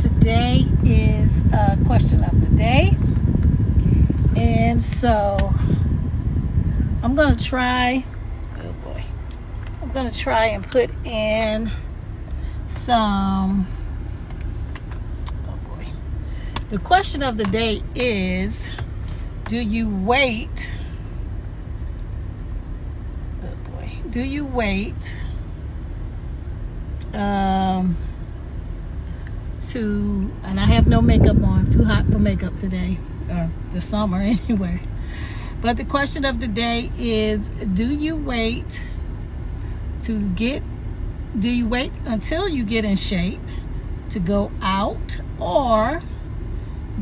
today is a question of the day. And so I'm going to try, and put in some, the question of the day is, do you wait and I have no makeup on, too hot for makeup today, or the summer anyway. But the question of the day is, do you wait until you get in shape to go out, or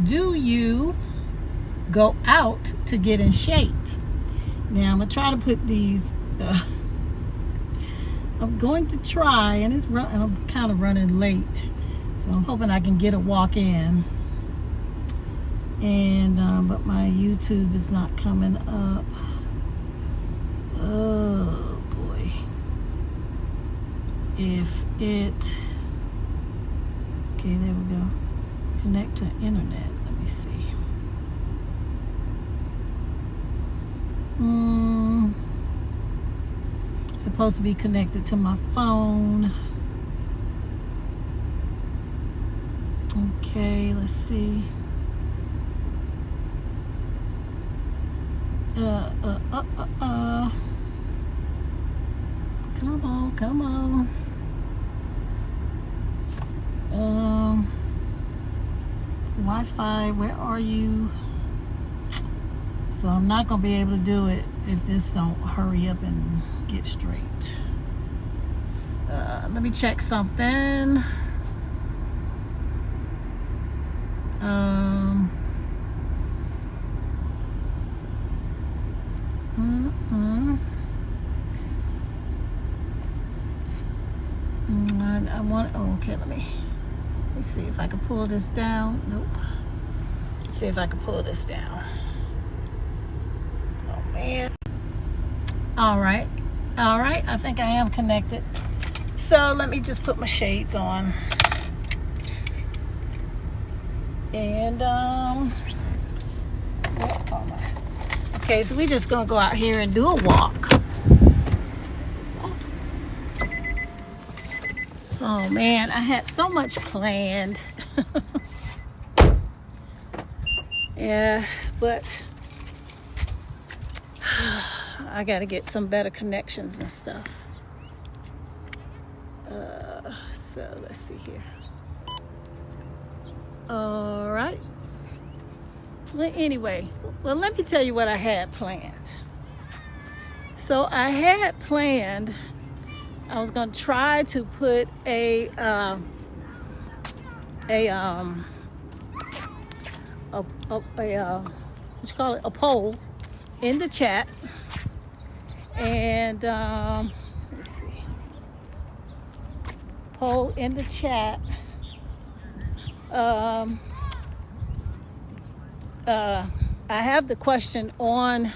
do you go out to get in shape? Now I'm going to try to put these I'm going to try, and I'm kind of running late, so I'm hoping I can get a walk in. And but my YouTube is not coming up. Oh boy. Okay, there we go. Connect to internet. Let me see. Supposed to be connected to my phone. Okay, let's see. Come on. Wi-Fi, where are you? So I'm not gonna be able to do it if this don't hurry up and get straight. Let me check something. Okay, let me see if I can pull this down. Nope. Let's see if I can pull this down. Oh man. All right, I think I am connected. So let me just put my shades on. And okay, so we just gonna go out here and do a walk. Oh man, I had so much planned. Yeah, but I gotta get some better connections and stuff. So let's see here. All right. Well, anyway, let me tell you what I had planned. So I had planned, I was going to try to put a poll in the chat, and let's see, poll in the chat. I have the question on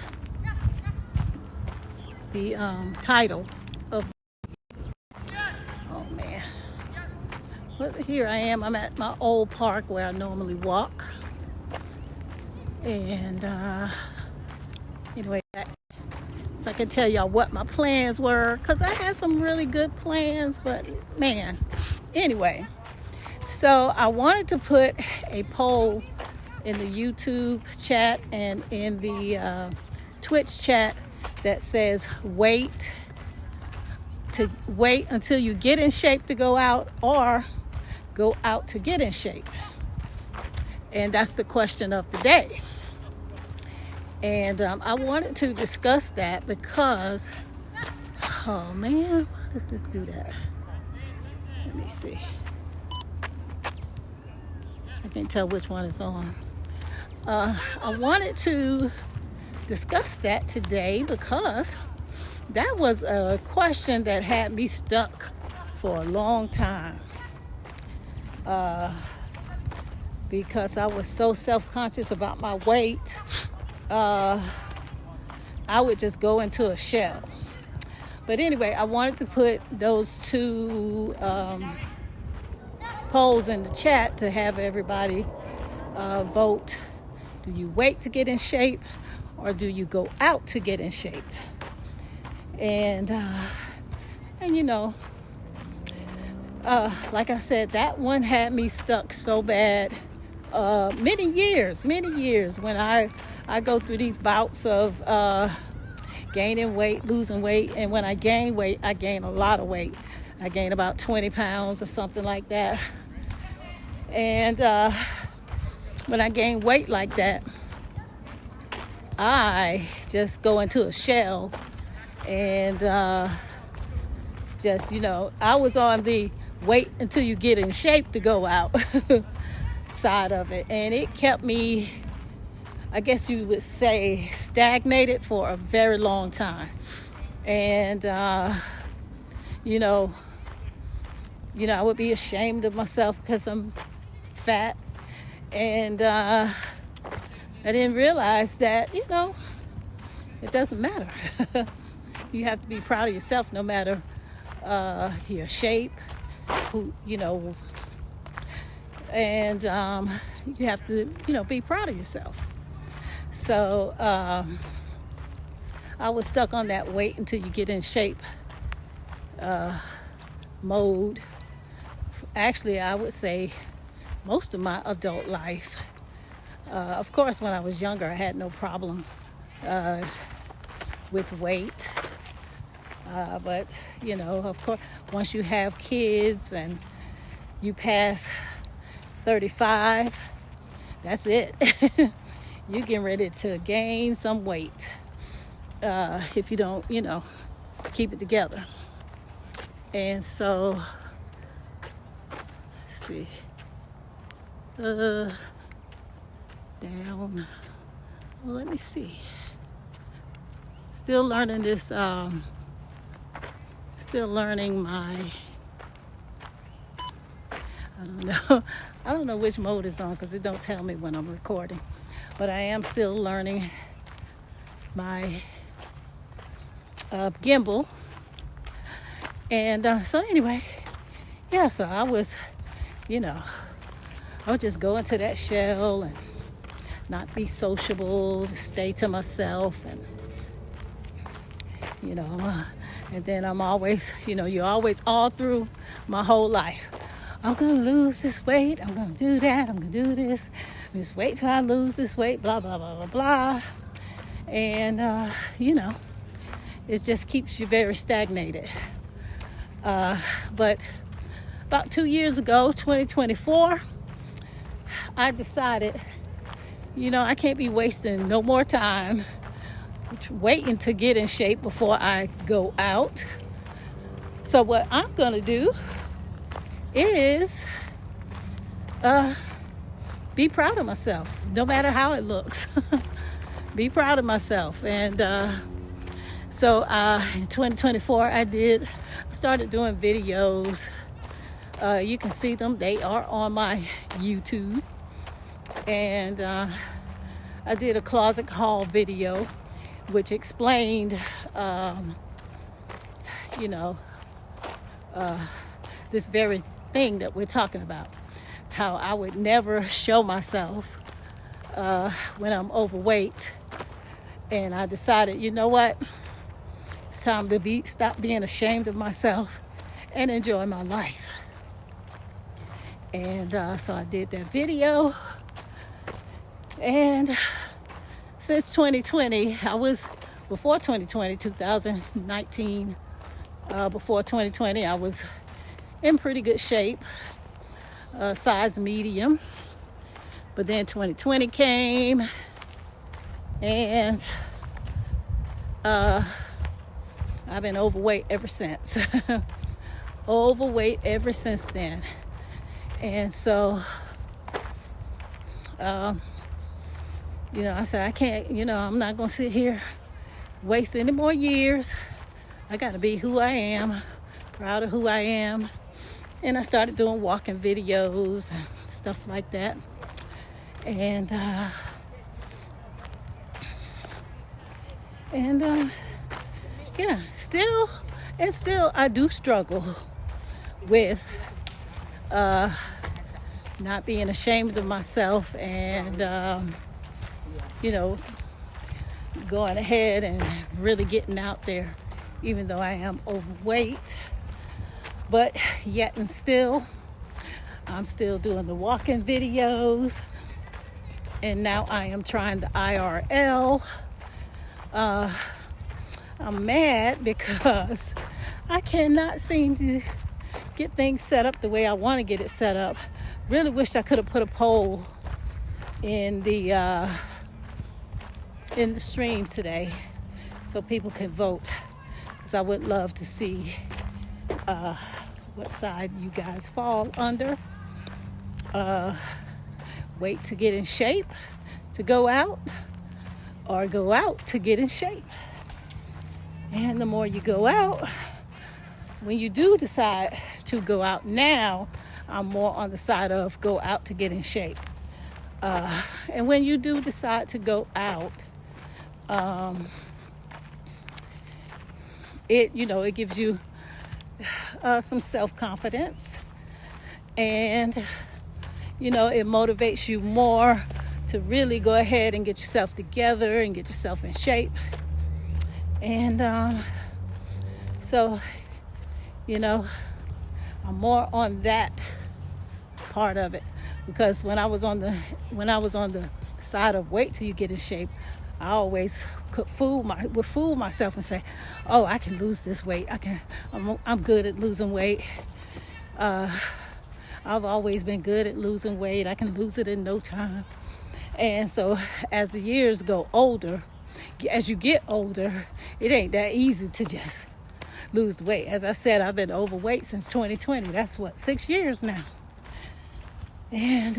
the title of. Oh man. But here I am. I'm at my old park where I normally walk. And anyway, so I can tell y'all what my plans were, because I had some really good plans, but man. Anyway, so I wanted to put a poll in the YouTube chat and in the Twitch chat that says wait until you get in shape to go out, or go out to get in shape. And that's the question of the day. And I wanted to discuss that because, oh man, why does this do that? Let me see. I can't tell which one is on. I wanted to discuss that today because that was a question that had me stuck for a long time. Because I was so self-conscious about my weight, I would just go into a shell. But anyway, I wanted to put those two polls in the chat to have everybody vote. Do you wait to get in shape, or do you go out to get in shape? And you know, like I said, that one had me stuck so bad. Many years when I go through these bouts of gaining weight, losing weight, and when I gain weight, I gain a lot of weight. I gain about 20 pounds or something like that. And when I gain weight like that, I just go into a shell and just, you know, I was on the wait until you get in shape to go out side of it, and it kept me, I guess you would say, stagnated for a very long time. And you know, I would be ashamed of myself because I'm fat, and I didn't realize that, you know, it doesn't matter. You have to be proud of yourself, no matter your shape, who, you know, and you have to, you know, be proud of yourself. So I was stuck on that wait until you get in shape mode. Actually, I would say most of my adult life. Of course, when I was younger, I had no problem with weight. But, you know, of course, once you have kids and you pass 35, that's it. You're getting ready to gain some weight if you don't, you know, keep it together. And so, let's see. Down. Well, let me see. Still learning this. Still learning my. I don't know. I don't know which mode it's on because it don't tell me when I'm recording. But I am still learning my gimbal. And so anyway, yeah, so I was, you know, I would just go into that shell and not be sociable, stay to myself, and, you know, and then I'm always, you know, you're always all through my whole life. I'm going to lose this weight. I'm going to do that. I'm going to do this. Just wait till I lose this weight, blah, blah, blah, blah, blah. And, you know, it just keeps you very stagnated. But about 2 years ago, 2024, I decided, you know, I can't be wasting no more time waiting to get in shape before I go out. So what I'm going to do is be proud of myself, no matter how it looks. Be proud of myself. And so in 2024, I started doing videos. You can see them. They are on my YouTube. And I did a closet haul video, which explained, you know, this very thing that we're talking about. How I would never show myself when I'm overweight. And I decided, you know what? It's time to stop being ashamed of myself and enjoy my life. And so I did that video. And since 2020, before 2020, 2019, before 2020, I was in pretty good shape, size medium. But then 2020 came, and I've been overweight ever since. Overweight ever since then. And so, you know, I said, I can't, you know, I'm not going to sit here, waste any more years. I got to be who I am, proud of who I am. And I started doing walking videos and stuff like that. And yeah, still I do struggle with not being ashamed of myself, and you know, going ahead and really getting out there, even though I am overweight. But yet and still, I'm still doing the walking videos, and now I am trying the IRL. I'm mad because I cannot seem to get things set up the way I want to get it set up. Really wish I could have put a poll in the stream today so people can vote, because I would love to see what side you guys fall under. Wait to get in shape to go out, or go out to get in shape. And the more you go out, when you do decide to go out now, I'm more on the side of go out to get in shape. And when you do decide to go out, it gives you some self-confidence, and it motivates you more to really go ahead and get yourself together and get yourself in shape. And so I'm more on that part of it, because when I was on the side of wait till you get in shape, I always would fool myself and say, oh, I can lose this weight. I'm good at losing weight. I've always been good at losing weight. I can lose it in no time. And so as the years go older, as you get older, it ain't that easy to just lose the weight. As I said, I've been overweight since 2020. That's 6 years now. And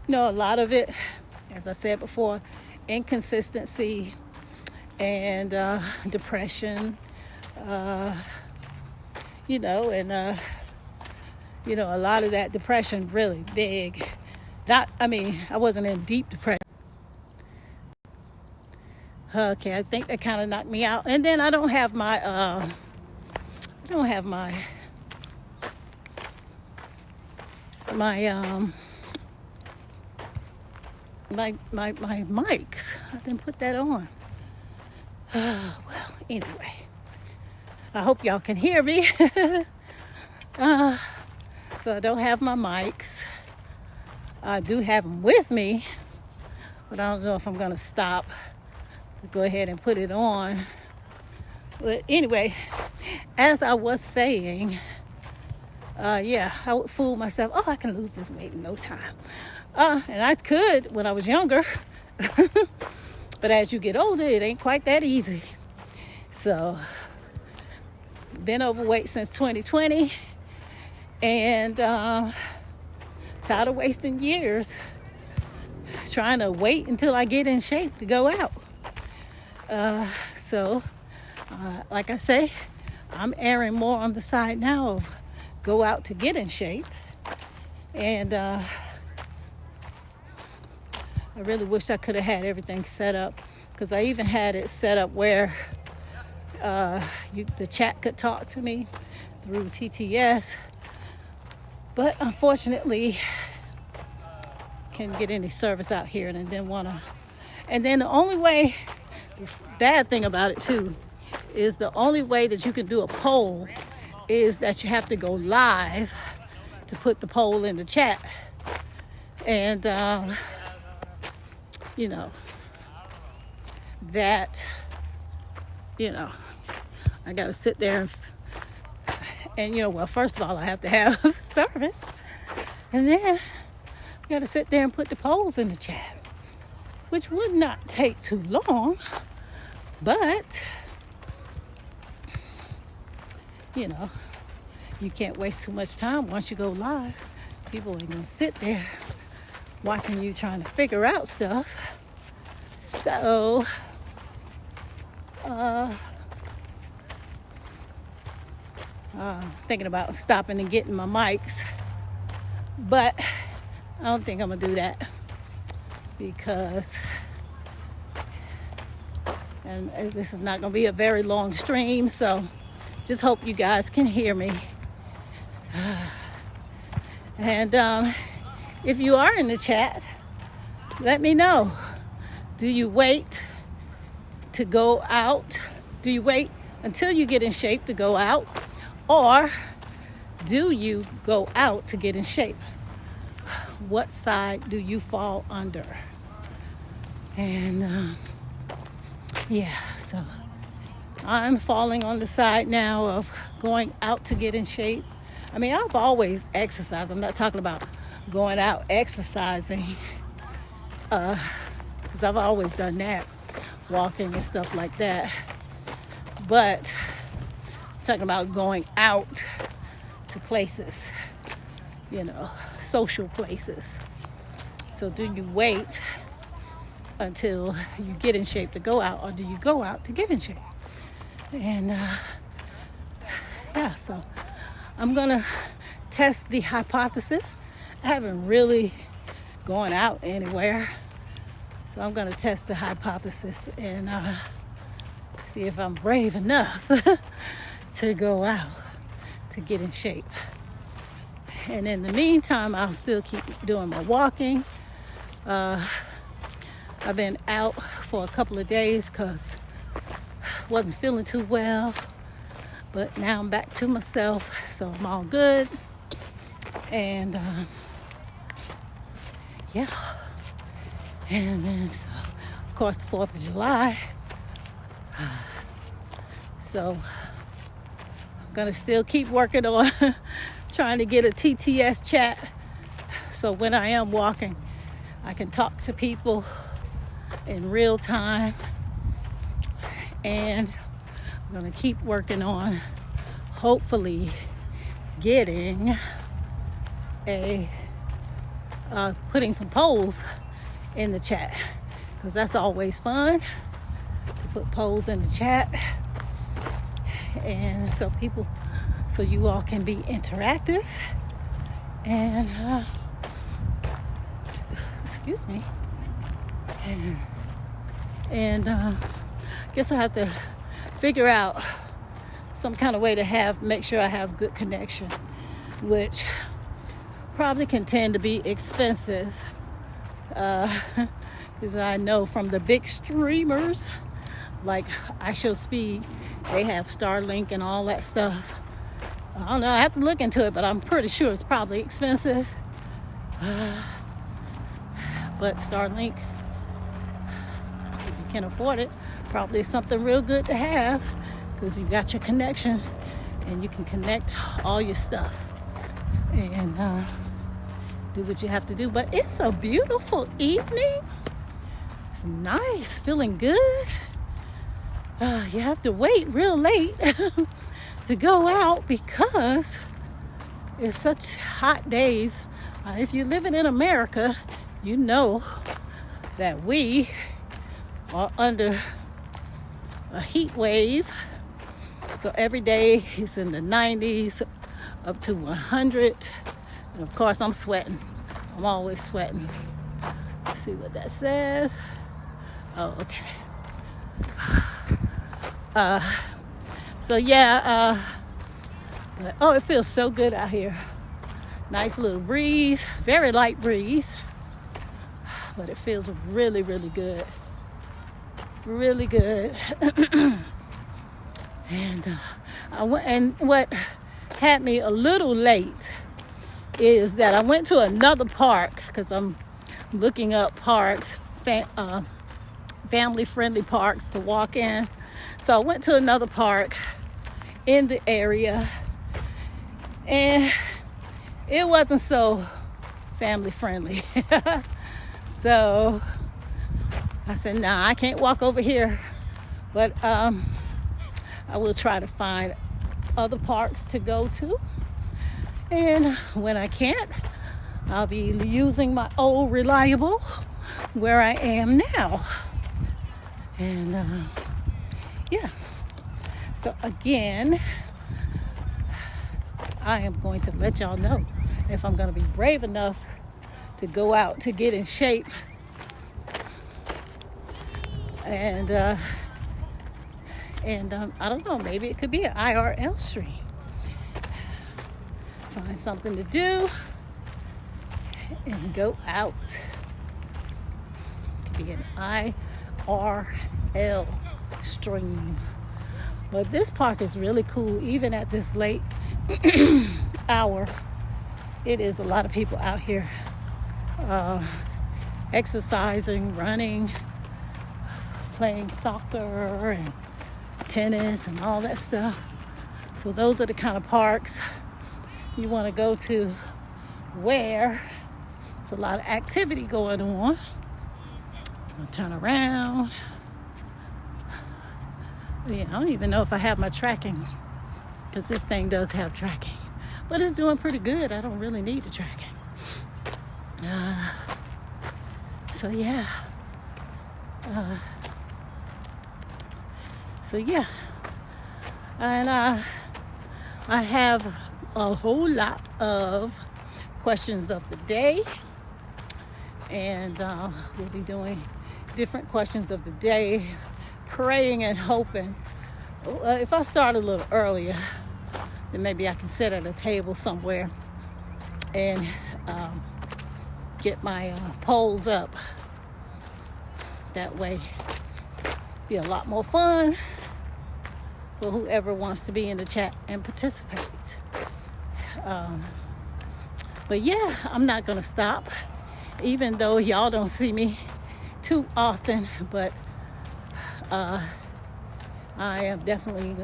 a lot of it, as I said before, inconsistency and depression, a lot of that depression really big. I wasn't in deep depression. Okay, I think that kind of knocked me out. And then I don't have my mics. I didn't put that on. Well, anyway, I hope y'all can hear me. So I don't have my mics. I do have them with me, but I don't know if I'm going to stop to go ahead and put it on. But anyway, as I was saying, I would fool myself. Oh, I can lose this weight in no time. And I could when I was younger. But as you get older, it ain't quite that easy. So, been overweight since 2020. And tired of wasting years trying to wait until I get in shape to go out. Like I say, I'm erring more on the side now of go out to get in shape. And I really wish I could have had everything set up, because I even had it set up where the chat could talk to me through TTS. But unfortunately, can't get any service out here, and I didn't want to. And then the only way, the bad thing about it too, is the only way that you can do a poll is that you have to go live to put the poll in the chat. And, I got to sit there and first of all, I have to have service. And then I got to sit there and put the polls in the chat, which would not take too long. But, you can't waste too much time once you go live. People are going to sit there watching you trying to figure out stuff. So, thinking about stopping and getting my mics. But I don't think I'm going to do that, because this is not going to be a very long stream, so just hope you guys can hear me. And if you are in the chat, let me know. Do you wait to go out? Do you wait until you get in shape to go out? Or do you go out to get in shape? What side do you fall under? And yeah, so I'm falling on the side now of going out to get in shape. I mean, I've always exercised. I'm not talking about going out exercising, because I've always done that, walking and stuff like that. But I'm talking about going out to places, social places. So do you wait until you get in shape to go out, or do you go out to get in shape? And yeah, so I'm gonna test the hypothesis. I haven't really gone out anywhere, so I'm gonna test the hypothesis and see if I'm brave enough to go out to get in shape. And in the meantime, I'll still keep doing my walking. I've been out for a couple of days because I wasn't feeling too well, but now I'm back to myself, so I'm all good. And yeah, and then so of course the 4th of July, so I'm gonna still keep working on trying to get a TTS chat, so when I am walking I can talk to people in real time. And I'm gonna keep working on hopefully getting putting some polls in the chat, because that's always fun to put polls in the chat, and so you all can be interactive. And excuse me. And I guess I have to figure out some kind of way to make sure I have good connection, which probably can tend to be expensive, because I know from the big streamers like iShowSpeed, they have Starlink and all that stuff. I don't know, I have to look into it, but I'm pretty sure it's probably expensive. But Starlink, if you can afford it, probably is something real good to have, because you got your connection and you can connect all your stuff and do what you have to do. But it's a beautiful evening. It's nice, feeling good. You have to wait real late to go out because it's such hot days. If you're living in America, you know that we are under a heat wave. So every day it's in the 90s up to 100. And of course I'm sweating. I'm always sweating. Let's see what that says. Oh, okay. So yeah, oh, it feels so good out here. Nice little breeze, very light breeze, but it feels really, really good. Really good. And what had me a little late is that I went to another park, because I'm looking up parks, family-friendly parks to walk in. So I went to another park in the area, and it wasn't so family-friendly. So I said, nah, I can't walk over here. But I will try to find other parks to go to. And when I can't, I'll be using my old reliable where I am now. And yeah. So again, I am going to let y'all know if I'm going to be brave enough to go out to get in shape. And I don't know, maybe it could be an IRL stream. Find something to do and go out. It could be an IRL stream. But this park is really cool, even at this late hour. It is a lot of people out here exercising, running, playing soccer and tennis and all that stuff. So those are the kind of parks you want to go to where there's a lot of activity going on. I'll turn around. Yeah, I don't even know if I have my tracking, because this thing does have tracking, but it's doing pretty good. I don't really need the tracking. So yeah. And I have a whole lot of questions of the day, and we'll be doing different questions of the day, praying and hoping. If I start a little earlier, then maybe I can sit at a table somewhere and get my polls up. That way, be a lot more fun for whoever wants to be in the chat and participate. But yeah, I'm not gonna stop, even though y'all don't see me too often. But I am definitely.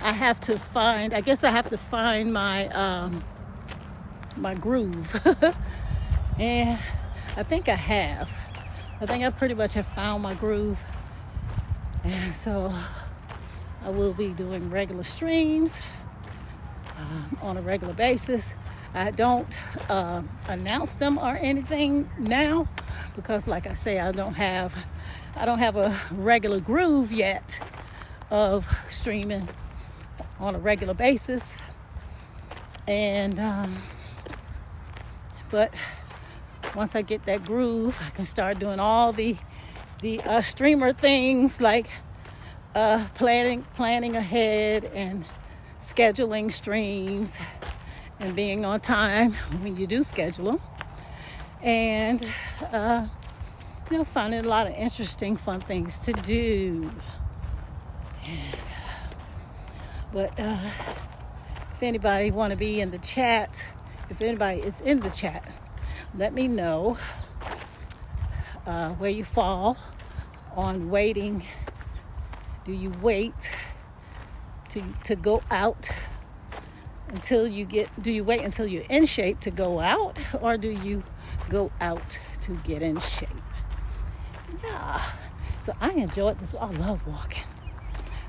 I have to find my my groove, and I think I have. I think I pretty much have found my groove, and so I will be doing regular streams on a regular basis. I don't announce them or anything now, because, like I say, I don't have a regular groove yet of streaming on a regular basis, and but once I get that groove, I can start doing all the streamer things, like planning ahead and scheduling streams and being on time when you do schedule them, and finding a lot of interesting, fun things to do. But if anybody want to be in the chat, if anybody is in the chat, let me know where you fall on waiting. Do you wait to go out until you do you wait until you're in shape to go out, or do you go out to get in shape? Yeah. So I enjoyed this. I love walking.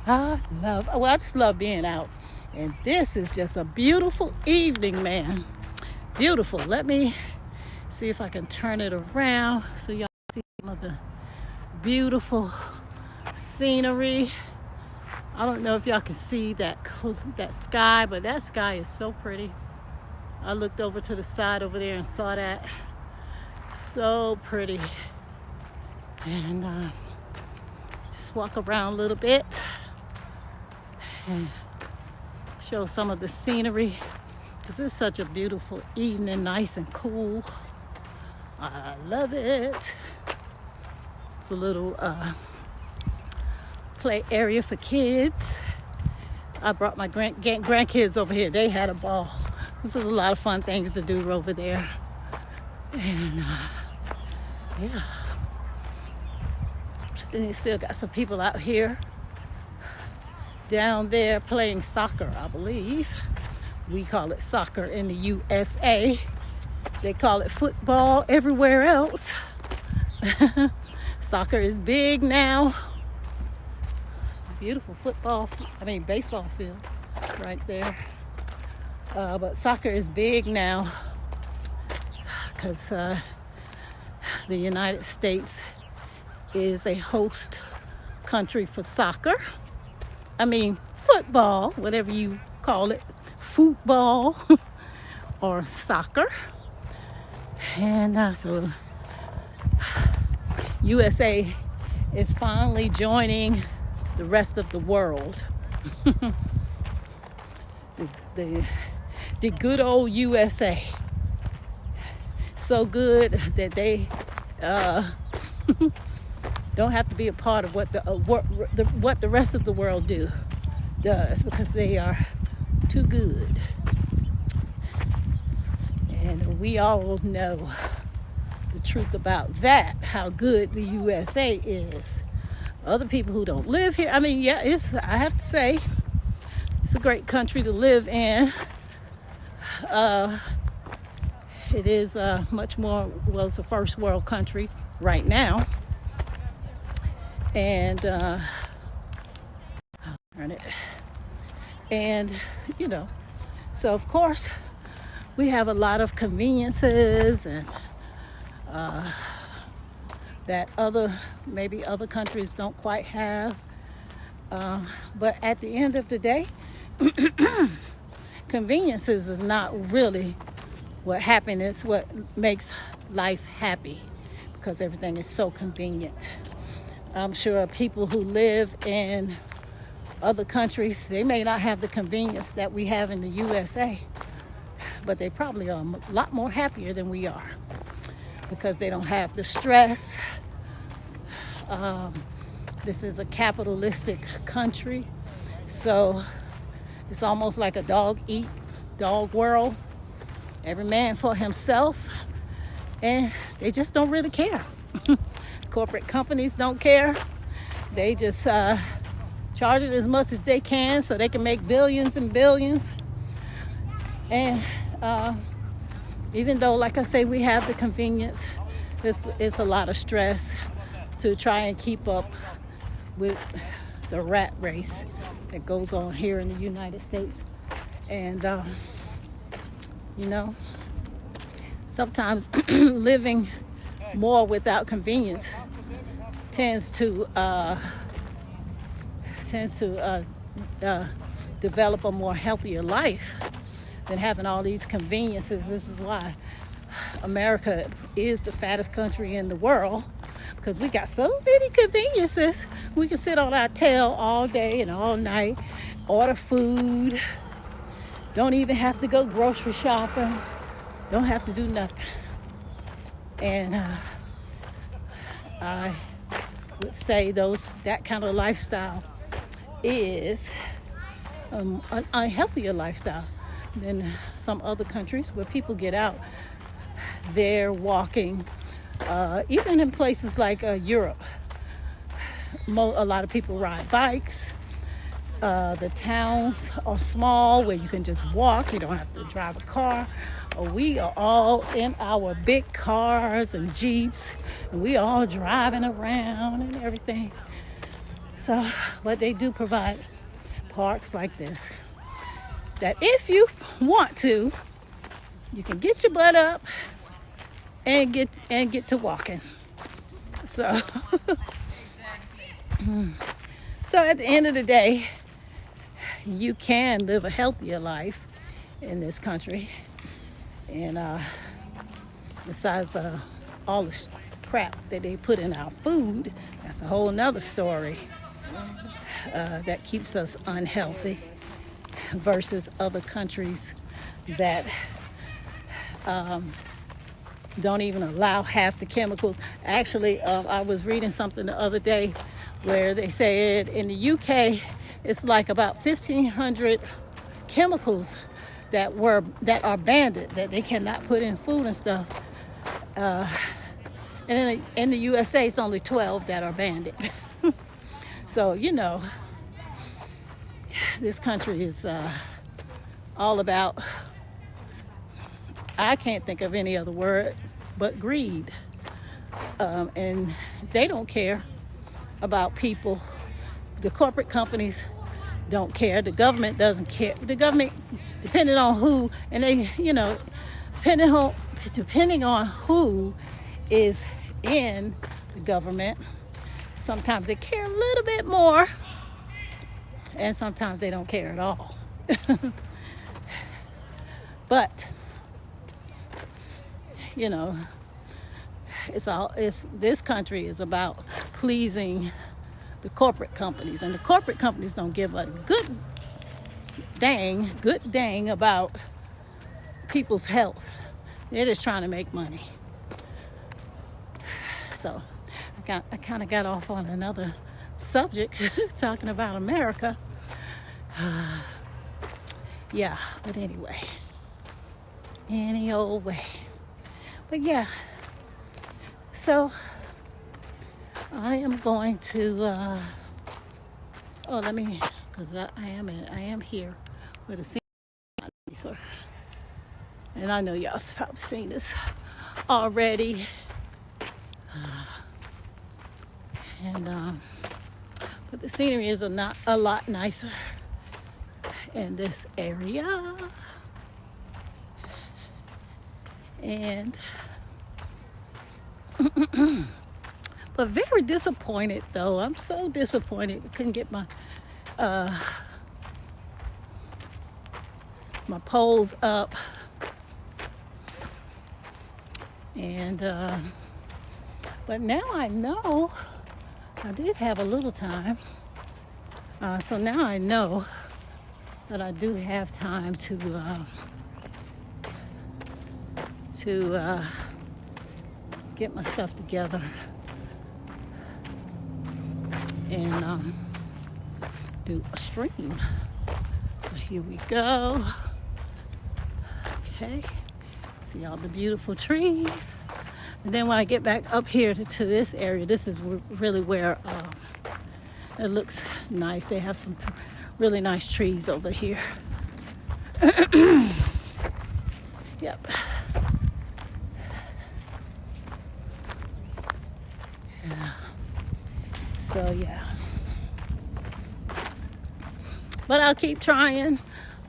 I just love being out. And this is just a beautiful evening, man. Beautiful. Let me see if I can turn it around so y'all see some of the beautiful scenery. I don't know if y'all can see that sky, but that sky is so pretty. I looked over to the side over there and saw that. So pretty. And just walk around a little bit and show some of the scenery, because it's such a beautiful evening, nice and cool. I love it. It's a little play area for kids. I brought my grandkids over here. They had a ball. This is a lot of fun things to do over there. And yeah. Then you still got some people out here down there playing soccer, I believe. We call it soccer in the USA. They call it football everywhere else. Soccer is big now. Beautiful baseball field right there. But soccer is big now because the United States is a host country for soccer. Football, whatever you call it, football or soccer. And so USA is finally joining the rest of the world. the good old USA. so good that they don't have to be a part of what the rest of the world does, because they are too good. And we all know the truth about that, how good the USA is. Other people who don't live here, I mean, yeah, I have to say, it's a great country to live in. It is much more, well, it's a first world country right now. And, I'll turn it. And, you know, so of course, we have a lot of conveniences and that maybe other countries don't quite have. But at the end of the day, conveniences is not really what makes life happy, because everything is so convenient. I'm sure people who live in other countries, they may not have the convenience that we have in the USA, but they probably are a lot more happier than we are, because they don't have the stress. This is a capitalistic country, so it's almost like a dog world. Every man for himself, and they just don't really care. Corporate companies don't care. They just charge it as much as they can so they can make billions and billions. And even though, like I say, we have the convenience, it's a lot of stress to try and keep up with the rat race that goes on here in the United States. And you know, sometimes living more without convenience tends to develop a more healthier life than having all these conveniences. This is why America is the fattest country in the world, because we got so many conveniences. We can sit on our tail all day and all night, order food, don't even have to go grocery shopping, don't have to do nothing. And I would say that kind of lifestyle is an unhealthier lifestyle than some other countries where people get out there walking. Even in places like Europe, a lot of people ride bikes. The towns are small where you can just walk. You don't have to drive a car. We are all in our big cars and Jeeps, and we are all driving around and everything. So, but they do provide parks like this that if you want to, you can get your butt up and get to walking. So, so at the end of the day, you can live a healthier life in this country. And besides all the crap that they put in our food, that's a whole nother story that keeps us unhealthy versus other countries that don't even allow half the chemicals. Actually, I was reading something the other day where they said in the UK it's like about 1,500 chemicals that are banned, that they cannot put in food and stuff. And in the USA, it's only 12 that are banned. So, you know, this country is all about, I can't think of any other word but greed. And they don't care about people. The corporate companies don't care. The government doesn't care. The government, depending on who, and they, you know, depending on who is in the government, sometimes they care a little bit more, and sometimes they don't care at all. But, you know, this country is about pleasing the corporate companies, and the corporate companies don't give a good dang about people's health. They're just trying to make money. So I kind of got off on another subject talking about America. Yeah, but anyway, any old way. But yeah, so I am going to because I am here where the senior, and I know y'all have probably seen this already. But the scenery is a lot nicer in this area. And but very disappointed though. I'm so disappointed. I couldn't get my my poles up. And but now I know I did have a little time. So now I know that I do have time to get my stuff together and do a stream. So here we go. Okay, see all the beautiful trees. And then when I get back up here to this area, this is really where it looks nice. They have some really nice trees over here. Yep. Yeah. So yeah. But I'll keep trying.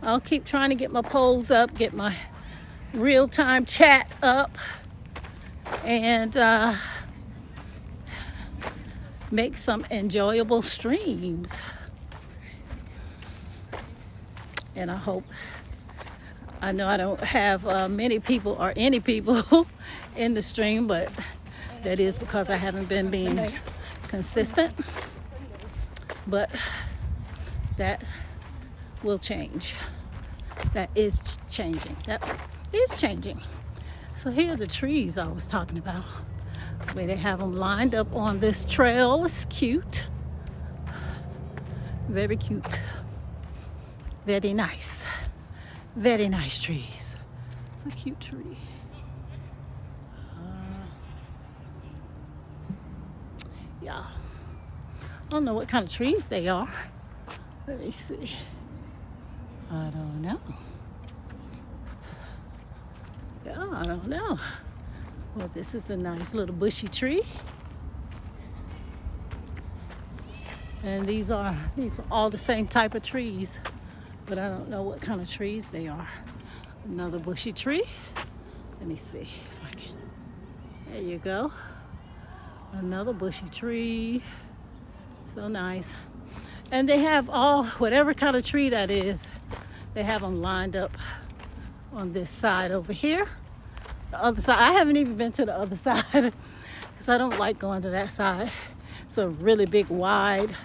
I'll keep trying to get my polls up, get my real-time chat up, and make some enjoyable streams. And I know I don't have many people or any people in the stream, but that is because I haven't been being consistent. But that will change. That is changing. So here are the trees I was talking about. The way they have them lined up on this trail is cute. Very cute. Very nice. Very nice trees. It's a cute tree. Yeah. I don't know what kind of trees they are. Let me see. I don't know. Yeah, I don't know. Well, this is a nice little bushy tree. And these are all the same type of trees, but I don't know what kind of trees they are. Another bushy tree. Let me see if I can. There you go. Another bushy tree. So nice. And they have whatever kind of tree that is, they have them lined up on this side over here. The other side, I haven't even been to the other side because I don't like going to that side. It's a really big, wide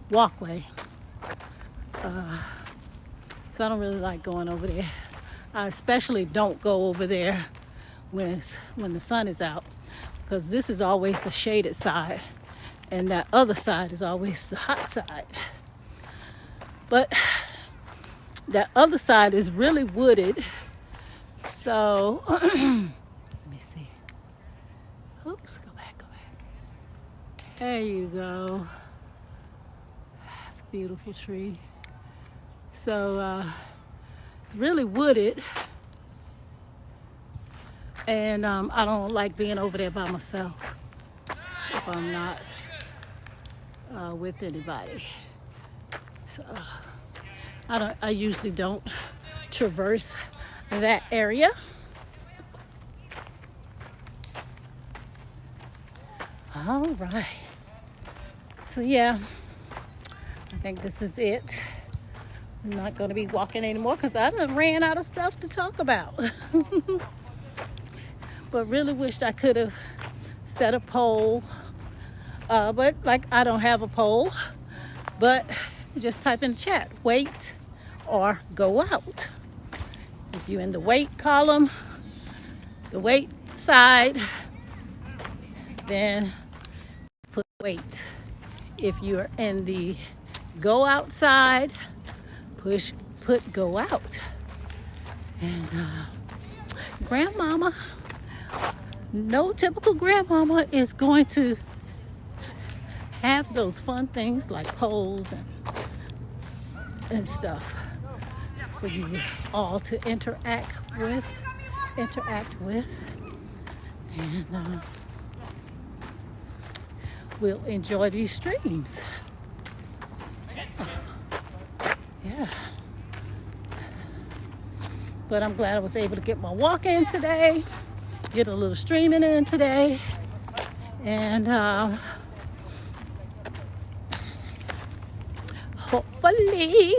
walkway. So I don't really like going over there. I especially don't go over there when the sun is out, because this is always the shaded side and that other side is always the hot side. But that other side is really wooded. So let me see. Oops, go back. There you go. That's a beautiful tree. So it's really wooded. And I don't like being over there by myself if I'm not with anybody. So I usually don't traverse that area. All right. So yeah, I think this is it. I'm not going to be walking anymore because I done ran out of stuff to talk about. But really wished I could have set a poll. But like I don't have a poll. But just type in the chat, wait or go out. If you're in the wait column, the wait side, then put wait. If you're in the go outside, put go out. And grandmama, no typical grandmama, is going to have those fun things like polls and stuff for you all to interact with, and we'll enjoy these streams. Yeah. But I'm glad I was able to get my walk in today, get a little streaming in today, and hopefully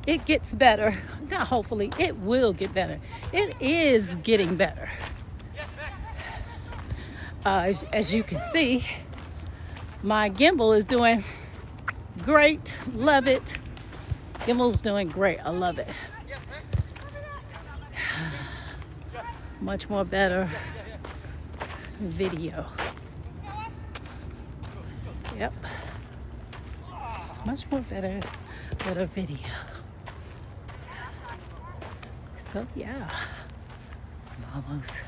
it gets better. Not hopefully, it will get better. It is getting better. As you can see, my gimbal is doing great. Love it. Gimbal's doing great. I love it. Much more better video. Yep. Much more better video. So yeah, I'm almost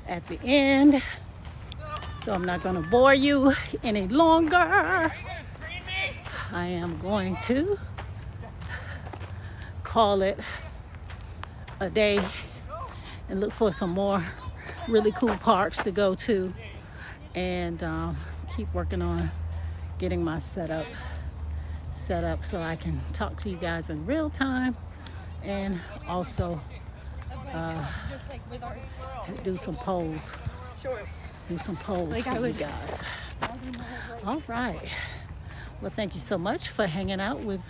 at the end. So I'm not gonna bore you any longer. I am going to call it a day and look for some more really cool parks to go to, and keep working on getting my setup so I can talk to you guys in real time, and also do some polls. Do some polls for you guys. All right. Well, thank you so much for hanging out with.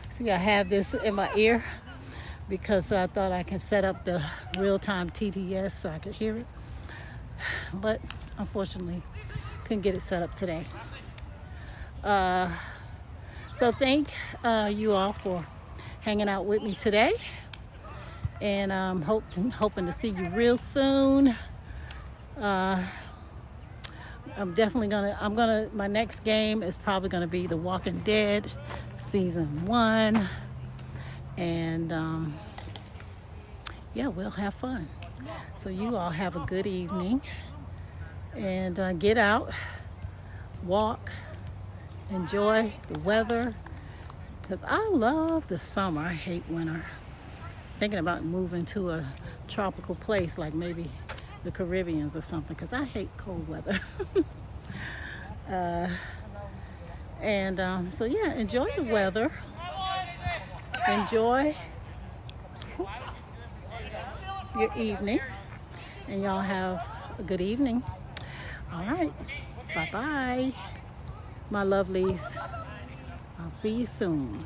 See, I have this in my ear because I thought I could set up the real-time TTS so I could hear it. But unfortunately, couldn't get it set up today. So thank you all for hanging out with me today. And I'm hoping to see you real soon. My next game is probably gonna be The Walking Dead Season 1. And yeah, we'll have fun. So you all have a good evening, and get out, walk, enjoy the weather, because I love the summer. I hate winter. Thinking about moving to a tropical place like maybe the Caribbean or something, because I hate cold weather. So yeah, enjoy the weather. Enjoy your evening, and y'all have a good evening. All right, bye-bye, my lovelies. I'll see you soon.